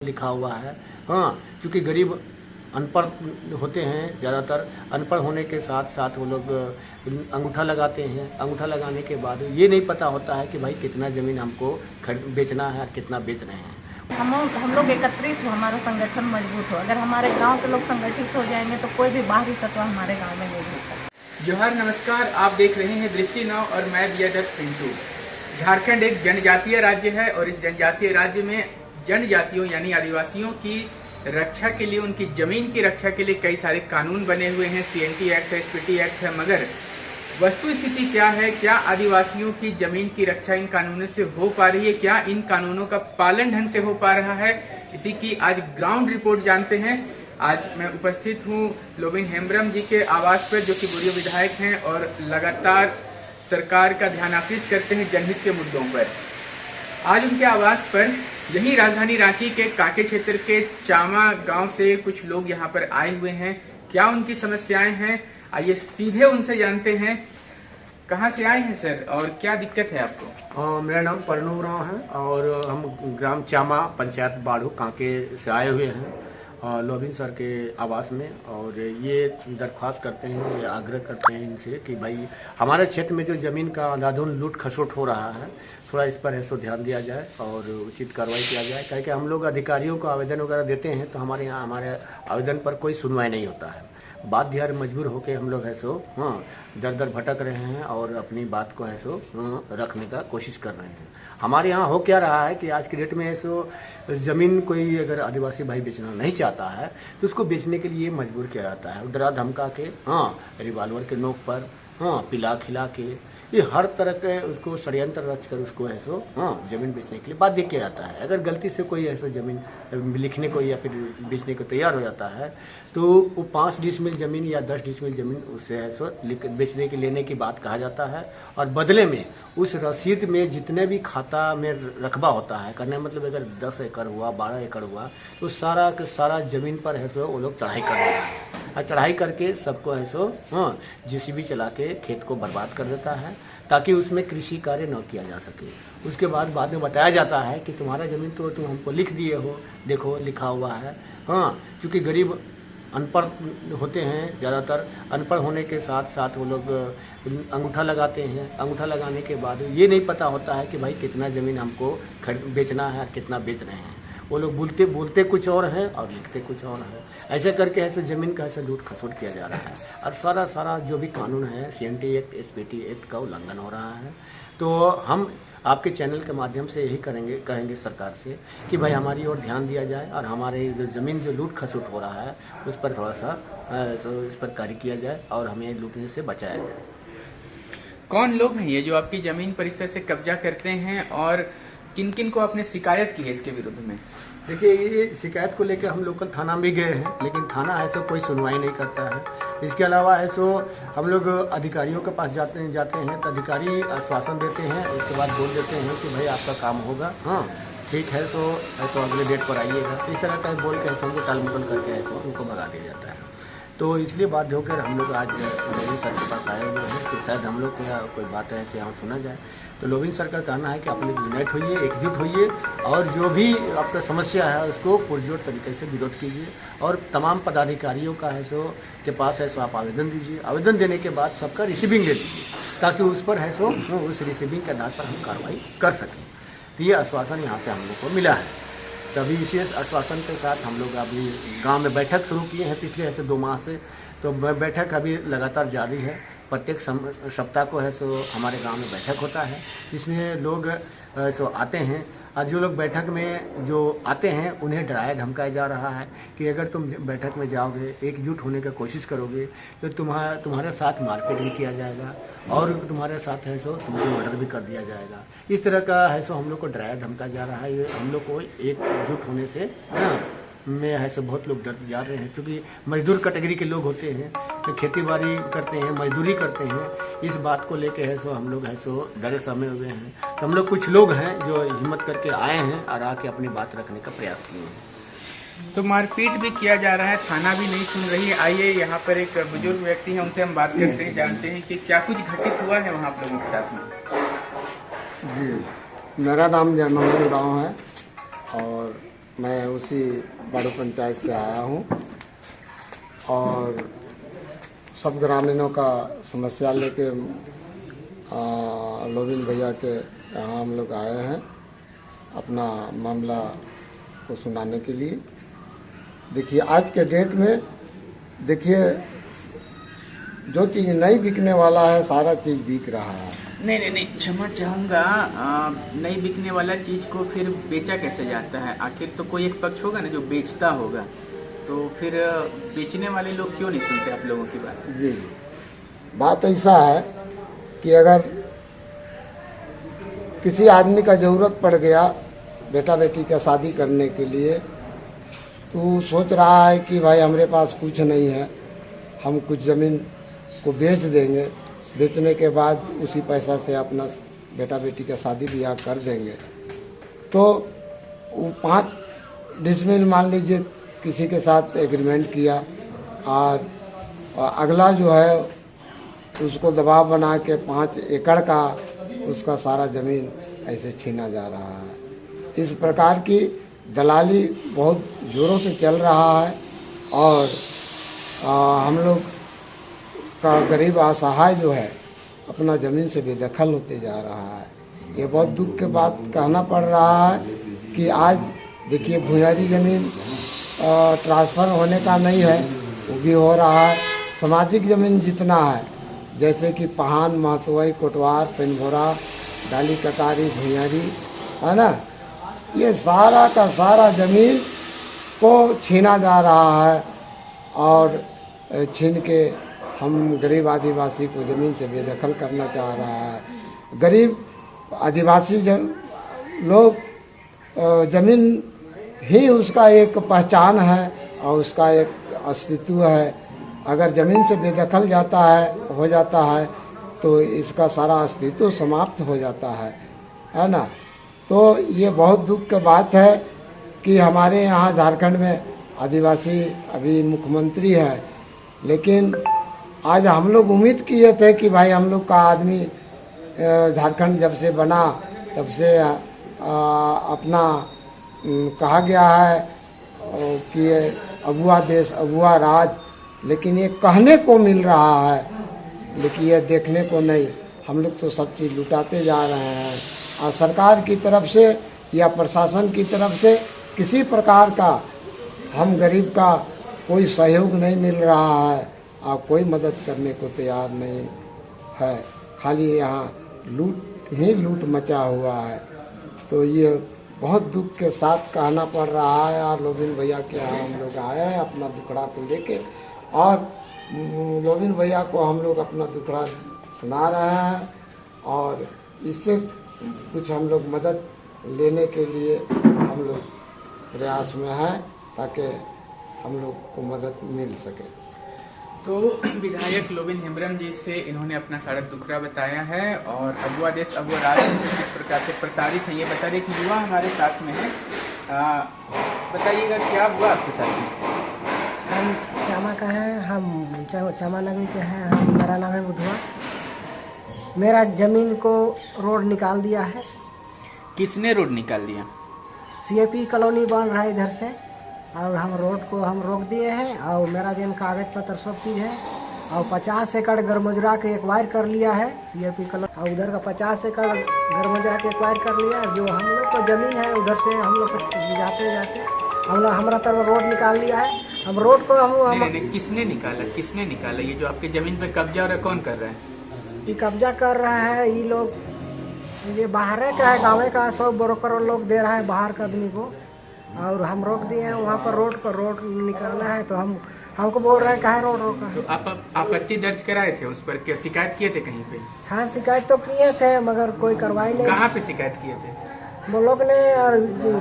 लिखा हुआ है। हाँ, क्योंकि गरीब अनपढ़ होते हैं, ज़्यादातर अनपढ़ होने के साथ साथ वो लोग अंगूठा लगाते हैं। अंगूठा लगाने के बाद ये नहीं पता होता है कि भाई कितना ज़मीन हमको बेचना है और कितना बेच रहे हैं। हम लोग एकत्रित हो, हमारा संगठन मजबूत हो। अगर हमारे गांव के लोग संगठित हो जाएंगे तो कोई भी बाहरी तत्व हमारे गांव में नहीं घुस सकता। जोहार, नमस्कार। आप देख रहे हैं दृष्टि नाव और मैं बीएडएफ पिंटू। झारखंड एक जनजातीय राज्य है और इस जनजातीय राज्य में जनजातियों यानी आदिवासियों की रक्षा के लिए, उनकी जमीन की रक्षा के लिए कई सारे कानून बने हुए हैं। सीएनटी एक्ट है, एसपीटी एक्ट है, मगर वस्तु स्थिति क्या है? क्या आदिवासियों की जमीन की रक्षा इन कानूनों से हो पा रही है? क्या इन कानूनों का पालन ढंग से हो पा रहा है? इसी की आज ग्राउंड रिपोर्ट जानते हैं। आज मैं उपस्थित हूँ लोबिन हेम्ब्रम जी के आवास पर, जो कि बुरियो विधायक हैं और लगातार सरकार का ध्यान आकृष्ट करते हैं जनहित के मुद्दों पर। आज उनके आवास पर यही राजधानी रांची के कांके क्षेत्र के चामा गांव से कुछ लोग यहां पर आए हुए हैं। क्या उनकी समस्याएं हैं, आइए सीधे उनसे जानते हैं। कहां से आए हैं सर और क्या दिक्कत है आपको? मेरा नाम परनू राव है और हम ग्राम चामा पंचायत बाड़ू कांके से आए हुए हैं लोबिन सर के आवास में। और ये दरख्वास्त करते हैं, ये आग्रह करते हैं इनसे कि भाई हमारे क्षेत्र में जो ज़मीन का अंधाधुंध लूट खसोट हो रहा है, थोड़ा इस पर है सो ध्यान दिया जाए और उचित कार्रवाई किया जाए। क्योंकि हम लोग अधिकारियों को आवेदन वगैरह देते हैं तो हमारे यहाँ हमारे आवेदन पर कोई सुनवाई नहीं होता है। बाध्य और मजबूर होकर हम लोग है सो दर दर भटक रहे हैं और अपनी बात को है सो रखने का कोशिश कर रहे हैं। हमारे यहाँ हो क्या रहा है कि आज की डेट में है सो ज़मीन कोई अगर आदिवासी भाई बेचना नहीं चाहता है तो उसको बेचने के लिए मजबूर किया जाता है। डरा धमका के, रिवाल्वर के नोक पर, पिला खिला के, ये हर तरह के उसको षड्यंत्र रच कर उसको है सो ज़मीन बेचने के लिए बाध्य किया जाता है। अगर गलती से कोई ऐसा ज़मीन लिखने को या फिर बेचने को तैयार हो जाता है तो वो 5 डिसमिल ज़मीन या 10 डिसमिल ज़मीन उससे है सो बेचने के लेने की बात कहा जाता है। और बदले में उस रसीद में जितने भी खाता में रकबा होता है, करने मतलब अगर 10 एकड़ हुआ, 12 एकड़ हुआ, तो सारा के सारा ज़मीन पर है सो वो लोग चढ़ाई कर देते हैं। और चढ़ाई करके सबको है सो जेसीबी चला के खेत को बर्बाद कर देता है ताकि उसमें कृषि कार्य न किया जा सके। उसके बाद में बताया जाता है कि तुम्हारा ज़मीन तो तुम हमको लिख दिए हो, देखो लिखा हुआ है। क्योंकि गरीब अनपढ़ होते हैं, ज़्यादातर अनपढ़ होने के साथ साथ वो लोग अंगूठा लगाते हैं। अंगूठा लगाने के बाद ये नहीं पता होता है कि भाई कितना ज़मीन हमको बेचना है और कितना बेच रहे हैं। वो लोग बोलते कुछ और हैं और लिखते कुछ और है। ऐसे करके ऐसे ज़मीन का ऐसे लूट खसोट किया जा रहा है और सारा जो भी कानून है, सीएनटी एक्ट, एसपीटी एक्ट का उल्लंघन हो रहा है। तो हम आपके चैनल के माध्यम से यही कहेंगे सरकार से कि भाई हमारी ओर ध्यान दिया जाए और हमारे जो ज़मीन जो लूट खसोट हो रहा है उस पर थोड़ा सा इस पर कार्य किया जाए और हमें लूटने से बचाया जाए। कौन लोग हैं ये जो आपकी जमीन पर इस तरह से कब्जा करते हैं और किन किन को आपने शिकायत की है इसके विरुद्ध में? देखिए, ये शिकायत को लेकर हम लोकल थाना में गए हैं, लेकिन थाना है सो कोई सुनवाई नहीं करता है। इसके अलावा है सो हम लोग अधिकारियों के पास जाते हैं तो अधिकारी आश्वासन देते हैं, उसके बाद बोल देते हैं कि भाई आपका काम होगा, ठीक है सो अगले डेट पर आइएगा। इस तरह का बोल के हमको टाल मटोल करके ऐसे उनको भगा दिया जाता है। तो इसलिए बाध्य होकर हम लोग आज लोबिन सर के पास आए हुए हैं कि शायद हम लोग के यहाँ कोई बात ऐसे यहाँ सुना जाए। तो लोबिन सर का कहना है कि आप लोग यूनाइट होइए, एकजुट होइए और जो भी आपका समस्या है उसको पुरजोर तरीके से विरोध कीजिए और तमाम पदाधिकारियों का है सो के पास है सो आप आवेदन दीजिए। आवेदन देने के बाद सबका रिसीविंग ले लीजिए ताकि उस पर है सो उस रिसीविंग के आधार पर हम कार्रवाई कर सकें। तो ये आश्वासन यहाँ से हम लोग को मिला है। तभी विशेष आश्वासन के साथ हम लोग अभी गांव में बैठक शुरू किए हैं पिछले ऐसे 2 माह से। तो बैठक अभी लगातार जारी है। प्रत्येक सप्ताह को है सो हमारे गांव में बैठक होता है, जिसमें लोग सो आते हैं और जो लोग बैठक में जो आते हैं उन्हें डराया धमकाया जा रहा है कि अगर तुम बैठक में जाओगे, एकजुट होने की कोशिश करोगे तो तुम्हारे साथ मारपीट भी किया जाएगा और तुम्हारे साथ है सो तुम्हें मर्डर भी कर दिया जाएगा। इस तरह का है सो हम लोग को डराया धमकाया जा रहा है। ये हम लोग को एकजुट होने से में है सो बहुत लोग डर जा रहे हैं, क्योंकि मजदूर कैटेगरी के लोग होते हैं, तो खेती बाड़ी करते हैं, मजदूरी करते हैं। इस बात को लेके है सो हम लोग है सो डरे सहमे हुए हैं। तो हम लोग कुछ लोग हैं जो हिम्मत करके आए हैं और आके अपनी बात रखने का प्रयास किए हैं। तो मारपीट भी किया जा रहा है, थाना भी नहीं सुन रही है। आइए यहाँ पर एक बुजुर्ग व्यक्ति है, उनसे हम बात करते हैं, जानते हैं कि क्या कुछ घटित हुआ है वहाँ आप लोगों के साथ में। जी, मेरा नाम जयमंगल राव है और मैं उसी बाड़ू पंचायत से आया हूँ और सब ग्रामीणों का समस्या लेके लोबिन भैया के यहाँ हम लोग आए हैं अपना मामला को सुनाने के लिए। देखिए आज के डेट में देखिए जो चीज़ नहीं बिकने वाला है सारा चीज़ बिक रहा है। नहीं, क्षमा चाहूँगा, नहीं बिकने वाला चीज़ को फिर बेचा कैसे जाता है? आखिर तो कोई एक पक्ष होगा ना जो बेचता होगा, तो फिर बेचने वाले लोग क्यों नहीं सुनते आप लोगों की बात? जी, बात ऐसा है कि अगर किसी आदमी का ज़रूरत पड़ गया बेटा बेटी का शादी करने के लिए, तो सोच रहा है कि भाई हमारे पास कुछ नहीं है, हम कुछ ज़मीन को बेच देंगे, बेचने के बाद उसी पैसा से अपना बेटा बेटी का शादी ब्याह कर देंगे। तो वो 5 डिसमिल मान लीजिए किसी के साथ एग्रीमेंट किया और अगला जो है उसको दबाव बना के 5 एकड़ का उसका सारा ज़मीन ऐसे छीना जा रहा है। इस प्रकार की दलाली बहुत ज़ोरों से चल रहा है और हम लोग का गरीब असहाय जो है अपना ज़मीन से बेदखल होते जा रहा है। ये बहुत दुख के बात कहना पड़ रहा है कि आज देखिए भूयारी ज़मीन ट्रांसफ़र होने का नहीं है, वो भी हो रहा है। सामाजिक ज़मीन जितना है जैसे कि पहान, महतवई, कोटवार, पिनभोरा, डाली कटारी, भूयारी, है ना, ये सारा का सारा ज़मीन को छीना जा रहा है और छीन के हम गरीब आदिवासी को ज़मीन से बेदखल करना चाह रहा है। गरीब आदिवासी लोग ज़मीन ही उसका एक पहचान है और उसका एक अस्तित्व है। अगर ज़मीन से बेदखल हो जाता है तो इसका सारा अस्तित्व समाप्त हो जाता है ना। तो ये बहुत दुख की बात है कि हमारे यहाँ झारखंड में आदिवासी अभी मुख्यमंत्री है, लेकिन आज हम लोग उम्मीद किए थे कि भाई हम लोग का आदमी झारखंड जब से बना तब से अपना कहा गया है कि अगुआ देश, अगुआ राज, लेकिन ये कहने को मिल रहा है लेकिन ये देखने को नहीं। हम लोग तो सब चीज़ लुटाते जा रहे हैं और सरकार की तरफ से या प्रशासन की तरफ से किसी प्रकार का हम गरीब का कोई सहयोग नहीं मिल रहा है और कोई मदद करने को तैयार नहीं है। खाली यहाँ लूट मचा हुआ है। तो ये बहुत दुख के साथ कहना पड़ रहा है और लोबिन भैया के यहाँ हम लोग आए हैं अपना दुखड़ा को लेके और लोबिन भैया को हम लोग अपना दुखड़ा सुना रहे हैं और इससे कुछ हम लोग मदद लेने के लिए हम लोग प्रयास में हैं ताकि हम लोग को मदद मिल सके। तो विधायक लोबिन हेम्ब्रम जी से इन्होंने अपना सारा दुखड़ा बताया है और अगुआ देश, अगुआ राज किस प्रकार से प्रताड़ित है ये बता रहे कि युवा हमारे साथ में है। बताइएगा क्या हुआ आपके साथ में? हम चामा का है, हम चामा नगरी के हैं, मेरा नाम है बुधवा। मेरा ज़मीन को रोड निकाल दिया है। किसने रोड निकाल दिया? सीएपी कॉलोनी बन रहा है इधर से और हम रोड को हम रोक दिए हैं और मेरा जिन कागज पत्र सब चीज़ है और 50 एकड़ गरमजरा के एक्वायर कर लिया है सीएपी कॉलोनी और उधर का 50 एकड़ गरमजरा के एक्वायर कर लिया। जो हम लोग का ज़मीन है उधर से हम लोग जाते हम लोग हमारा तरफ रोड निकाल लिया है। हम रोड को नहीं, किसने निकाला? ये जो आपके ज़मीन पे कब्जा हो रहा है कौन कर रहा है? ये कब्जा कर रहा है ये लोग, ये बाहर का है, गाँव का 100 ब्रोकर लोग दे रहा है बाहर का आदमी को और हम रोक दिए हैं वहाँ पर रोड निकाला है। तो हमको बोल रहे हैं कहाँ रोड रोका है। तो आप आपत्ति दर्ज कराए थे उस पर, क्या शिकायत किए थे कहीं पे? हाँ शिकायत तो किए थे मगर कोई कार्रवाई नहीं। कहाँ पे शिकायत किए थे? वो लोग ने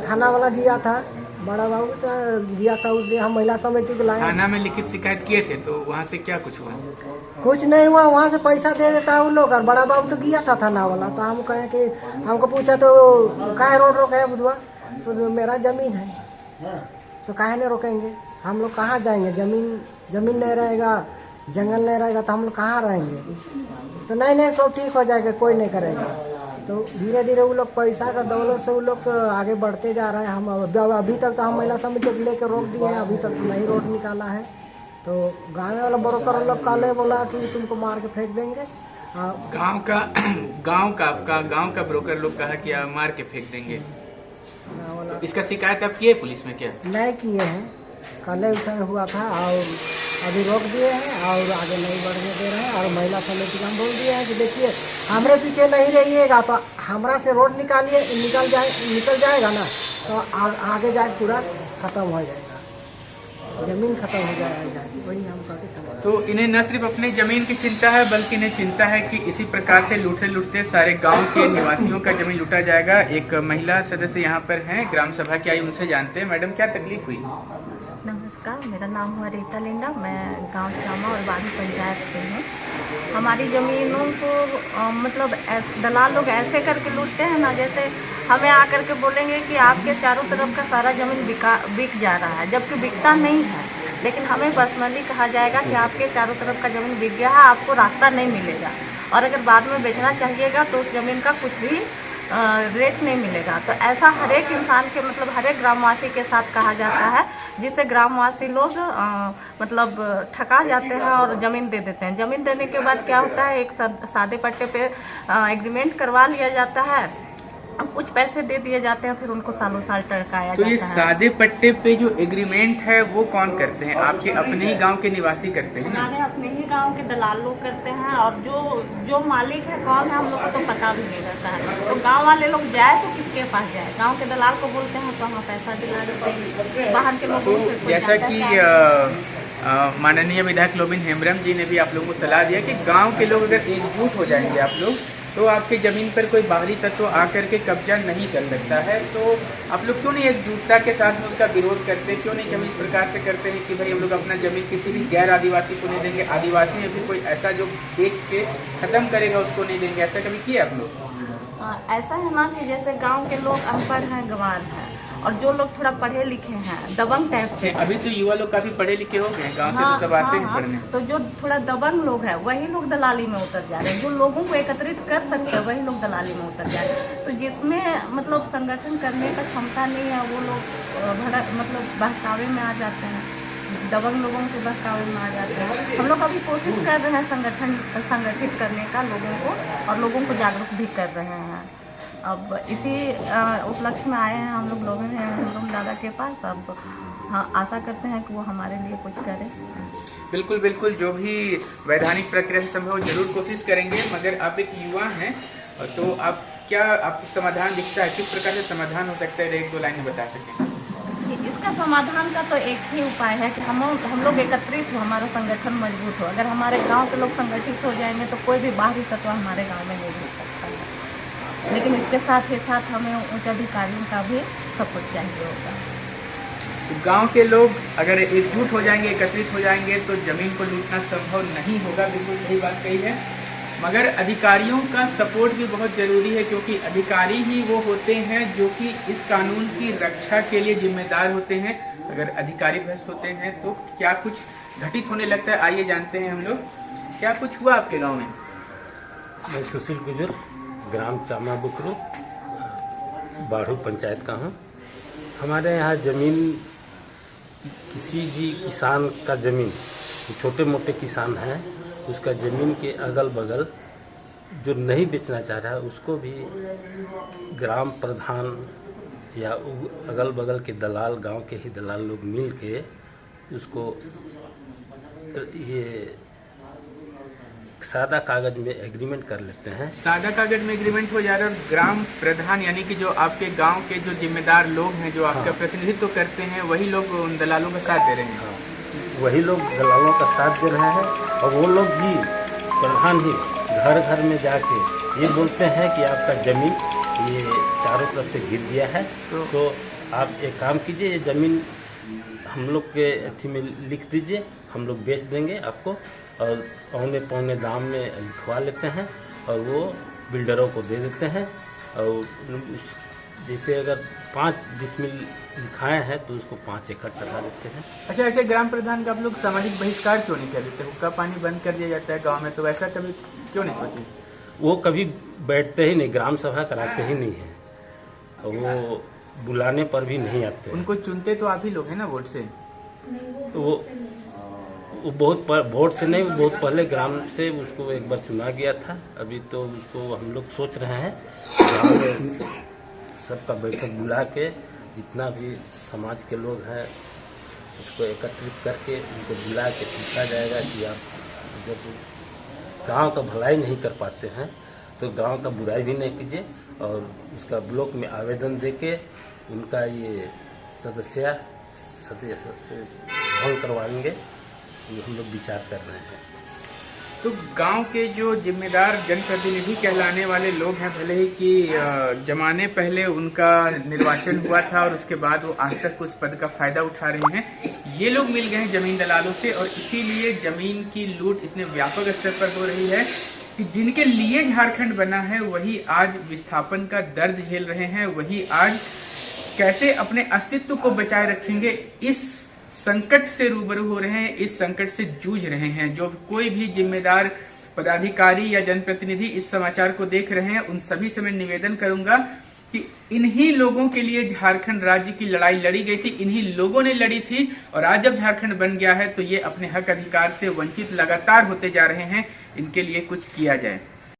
थाना वाला दिया था, बड़ा बाबू का दिया था, उस दिन हम महिला समिति को लाए। थाना में लिखित शिकायत किए थे तो वहाँ से क्या कुछ हुआ? कुछ नहीं हुआ, वहाँ से पैसा दे देता है उन लोग और बड़ा बाबू तो गया था थाना वाला। तो हम कहे कि हमको पूछा तो काहे रोड रोके है बुधवा, तो मेरा ज़मीन है तो काहे नहीं रोकेंगे, हम लोग कहाँ जाएंगे, ज़मीन नहीं रहेगा, जंगल नहीं रहेगा तो हम लोग कहाँ रहेंगे। तो नहीं सब ठीक हो जाएगा, कोई नहीं करेगा। तो धीरे धीरे वो लोग पैसा का दौलत से वो लोग आगे बढ़ते जा रहे हैं। हम अभी तक तो हम महिला समिति को लेकर रोक दिए हैं, अभी तक नहीं रोड निकाला है। तो गाँव वाला ब्रोकर लोग काले बोला कि तुमको मार के फेंक देंगे। गांव का ब्रोकर लोग कहा कि आप मार के फेंक देंगे। तो इसका शिकायत आप किए पुलिस में क्या? नहीं किए हैं, कल विषय हुआ था और अभी रोक दिए हैं और आगे नहीं बढ़ने दे रहे हैं। और महिला समिति को हम बोल दिए हैं कि देखिए हमारे पीछे नहीं रहिएगा तो हमरा से रोड निकल जाएगा ना तो आगे जाके पूरा खत्म हो जाएगा, जमीन खत्म हो जाएगा। वही हम कहते समझ। तो इन्हें न सिर्फ अपनी जमीन की चिंता है बल्कि इन्हें चिंता है कि इसी प्रकार से लूटते सारे गांव के निवासियों का जमीन लूटा जाएगा। एक महिला सदस्य यहाँ पर हैं, ग्राम सभा की आई, उनसे जानते हैं। मैडम क्या तकलीफ हुई? नमस्कार, मेरा नाम हुआ रीता लिंडा, मैं गांव चामा और बागी पंचायत से हूँ। हमारी ज़मीनों को मतलब दलाल लोग ऐसे करके लूटते हैं ना, जैसे हमें आकर के बोलेंगे कि आपके चारों तरफ का सारा ज़मीन बिक जा रहा है, जबकि बिकता नहीं है। लेकिन हमें पर्सनली कहा जाएगा कि आपके चारों तरफ का ज़मीन बिक गया है, आपको रास्ता नहीं मिलेगा, और अगर बाद में बेचना चाहिएगा तो उस ज़मीन का कुछ भी रेट नहीं मिलेगा। तो ऐसा हर एक इंसान के मतलब हर एक ग्रामवासी के साथ कहा जाता है, जिससे ग्रामवासी लोग मतलब ठका जाते हैं और ज़मीन दे देते हैं। ज़मीन देने के बाद क्या होता है, एक सादे पट्टे पे एग्रीमेंट करवा लिया जाता है, कुछ पैसे दे दिए जाते हैं, फिर उनको सालों साल टरकाया जाता है। तो ये सादे पट्टे पे जो एग्रीमेंट है वो कौन करते हैं? आपके अपने ही गांव के निवासी करते हैं? हमारे अपने ही गांव के दलाल लोग करते हैं, और जो मालिक है कौन है हम लोग को तो पता भी नहीं रहता है। तो गांव वाले लोग जाए तो किसके पास जाए? गांव के दलाल को बोलते हैं तो वहाँ पैसा दिला देते हैं। बाहर के लोगों से जैसा कि माननीय विधायक लोबिन हेम्ब्रम जी ने भी आप लोगों को सलाह दिया कि गाँव के लोग अगर एकजुट हो जाएंगे आप लोग, तो आपकी ज़मीन पर कोई बाहरी तत्व आकर के कब्जा नहीं कर सकता है। तो आप लोग क्यों नहीं एकजुटता के साथ में उसका विरोध करते? क्यों नहीं कभी इस प्रकार से करते हैं कि भाई हम लोग अपना ज़मीन किसी भी गैर आदिवासी को नहीं देंगे, आदिवासी में भी कोई ऐसा जो बेच के ख़त्म करेगा उसको नहीं देंगे? ऐसा कभी किया आप लोग? ऐसा है ना कि जैसे गांव के लोग अनपढ़ हैं, गंवार हैं, और जो लोग थोड़ा पढ़े लिखे हैं, दबंग टाइप से। अभी तो युवा लोग काफी पढ़े लिखे हो गए, गांव से तो सब आते हैं पढ़ने। तो जो थोड़ा दबंग लोग हैं वही लोग दलाली में उतर जा रहे हैं। जो लोगों को एकत्रित कर सकते हैं वही लोग दलाली में उतर जा रहे हैं। तो जिसमें मतलब संगठन करने का क्षमता नहीं है वो लोग मतलब बहकावे में आ जाते हैं, दबंग लोगों के बहकावे में आ जाते हैं। हम लोग अभी कोशिश कर रहे हैं संगठित करने का लोगों को, और लोगों को जागरूक भी कर रहे हैं। अब इसी उपलक्ष्य में आए हैं हम लोग दादा के पास। अब हाँ, आशा करते हैं कि वो हमारे लिए कुछ करें। बिल्कुल बिल्कुल, जो भी वैधानिक प्रक्रिया से संभव जरूर कोशिश करेंगे। मगर आप एक युवा हैं तो आप क्या आपको समाधान दिखता है? किस प्रकार से समाधान हो सकता है? एक दो लाइन में बता सकें। इसका समाधान का तो एक ही उपाय है कि हम लोग एकत्रित हो, हमारा संगठन मजबूत हो। अगर हमारे गांव के लोग संगठित हो जाएंगे तो कोई भी बाहरी तत्व हमारे गांव में नहीं घुस सकता है। लेकिन इसके साथ ही साथ हमें उच्च अधिकारियों का भी सपोर्ट चाहिए होगा। तो गांव के लोग अगर एकजुट हो जाएंगे, एकत्रित हो जाएंगे तो जमीन को लूटना संभव नहीं होगा। बिल्कुल सही बात कही है। मगर अधिकारियों का सपोर्ट भी बहुत ज़रूरी है, क्योंकि अधिकारी ही वो होते हैं जो कि इस कानून की रक्षा के लिए जिम्मेदार होते हैं। अगर अधिकारी भ्रष्ट होते हैं तो क्या कुछ घटित होने लगता है? आइए जानते हैं हम लोग, क्या कुछ हुआ आपके गाँव में? मैं सुशील गुजर, ग्राम चामा बुकरू, बाढ़ू पंचायत का हूँ। हमारे यहाँ ज़मीन, किसी भी किसान का ज़मीन, छोटे मोटे किसान हैं, उसका ज़मीन के अगल बगल जो नहीं बेचना चाह रहा है उसको भी ग्राम प्रधान या अगल बगल के दलाल, गांव के ही दलाल लोग मिल के उसको ये सादा कागज में एग्रीमेंट कर लेते हैं। सादा कागज में एग्रीमेंट हो जा रहा है, और ग्राम प्रधान यानी कि जो आपके गांव के जो जिम्मेदार लोग हैं, जो आपका प्रतिनिधित्व करते हैं, वही लोग उन दलालों का साथ दे रहे हैं। वही लोग दलालों का साथ दे रहे हैं, और वो लोग ही, प्रधान ही घर घर में जाके ये बोलते हैं कि आपका ज़मीन ये चारों तरफ से घिर दिया है, तो आप एक काम कीजिए, ये ज़मीन हम लोग के अथी में लिख दीजिए, हम लोग बेच देंगे आपको, और पौने पौने दाम में लिखवा लेते हैं और वो बिल्डरों को दे देते हैं। और जैसे अगर 5 डिसमिल लिखाए हैं तो उसको 5 एकड़ चढ़ा देते हैं। अच्छा, ऐसे ग्राम प्रधान का आप लोग सामाजिक बहिष्कार क्यों नहीं कर देते? हुक्का पानी बंद कर दिया जाता है गांव में, तो ऐसा कभी क्यों नहीं सोचे? वो कभी बैठते ही नहीं, ग्राम सभा कराते ही नहीं है, और वो बुलाने पर भी नहीं आते हैं। उनको चुनते तो आप ही लोग हैं ना वोट से? वो वोट से नहीं, वो बहुत पहले ग्राम से उसको एक बार चुना गया था। अभी तो उसको हम लोग सोच रहे हैं गाँव में सबका बैठक बुला के जितना भी समाज के लोग हैं उसको एकत्रित करके उनको बुला के पूछा जाएगा कि आप जब गांव का भलाई नहीं कर पाते हैं तो गांव का बुराई भी नहीं कीजिए, और उसका ब्लॉक में आवेदन देके उनका ये सदस्य भंग करवाएंगे, ये हम लोग विचार कर रहे हैं। तो गांव के जो जिम्मेदार जनप्रतिनिधि कहलाने वाले लोग हैं, भले ही कि जमाने पहले उनका निर्वाचन हुआ था और उसके बाद वो आज तक उस पद का फायदा उठा रहे हैं, ये लोग मिल गए हैं जमीन दलालों से, और इसीलिए जमीन की लूट इतने व्यापक स्तर पर हो रही है कि जिनके लिए झारखंड बना है वही आज विस्थापन का दर्द झेल रहे हैं, वही आज कैसे अपने अस्तित्व को बचाए रखेंगे इस संकट से रूबरू हो रहे हैं, इस संकट से जूझ रहे हैं। जो कोई भी जिम्मेदार पदाधिकारी या जनप्रतिनिधि इस समाचार को देख रहे हैं, उन सभी से मैं निवेदन करूंगा कि इन्हीं लोगों के लिए झारखंड राज्य की लड़ाई लड़ी गई थी, इन्हीं लोगों ने लड़ी थी, और आज जब झारखंड बन गया है तो ये अपने हक अधिकार से वंचित लगातार होते जा रहे हैं। इनके लिए कुछ किया जाए।